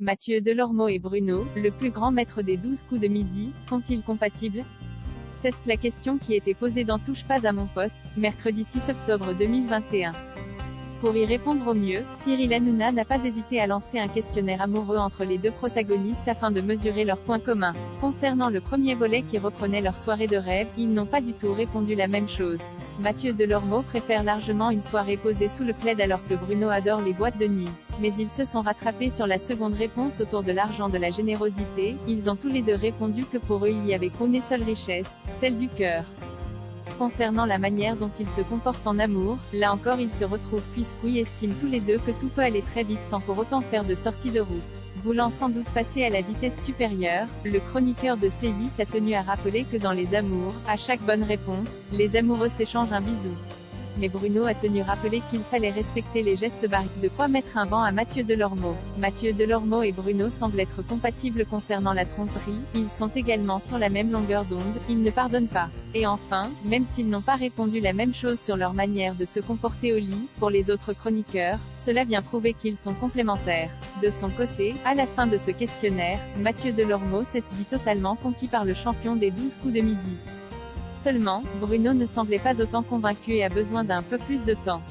Mathieu Delormeau et Bruno, le plus grand maître des 12 coups de midi, sont-ils compatibles? C'est la question qui était posée dans Touche pas à mon poste, mercredi 6 octobre 2021. Pour y répondre au mieux, Cyril Hanouna n'a pas hésité à lancer un questionnaire amoureux entre les deux protagonistes afin de mesurer leurs points communs. Concernant le premier volet qui reprenait leur soirée de rêve, ils n'ont pas du tout répondu la même chose. Mathieu Delormeau préfère largement une soirée posée sous le plaid alors que Bruno adore les boîtes de nuit. Mais ils se sont rattrapés sur la seconde réponse autour de l'argent de la générosité, ils ont tous les deux répondu que pour eux il y avait qu'une seule richesse, celle du cœur. Concernant la manière dont ils se comportent en amour, là encore ils se retrouvent puisqu'ils estiment tous les deux que tout peut aller très vite sans pour autant faire de sortie de route. Voulant sans doute passer à la vitesse supérieure, le chroniqueur de C8 a tenu à rappeler que dans les amours, à chaque bonne réponse, les amoureux s'échangent un bisou. Mais Bruno a tenu à rappeler qu'il fallait respecter les gestes barrières, de quoi mettre un banc à Mathieu Delormeau. Mathieu Delormeau et Bruno semblent être compatibles concernant la tromperie, ils sont également sur la même longueur d'onde, ils ne pardonnent pas. Et enfin, même s'ils n'ont pas répondu la même chose sur leur manière de se comporter au lit, pour les autres chroniqueurs, cela vient prouver qu'ils sont complémentaires. De son côté, à la fin de ce questionnaire, Mathieu Delormeau s'est dit totalement conquis par le champion des 12 coups de midi. Seulement, Bruno ne semblait pas autant convaincu et a besoin d'un peu plus de temps.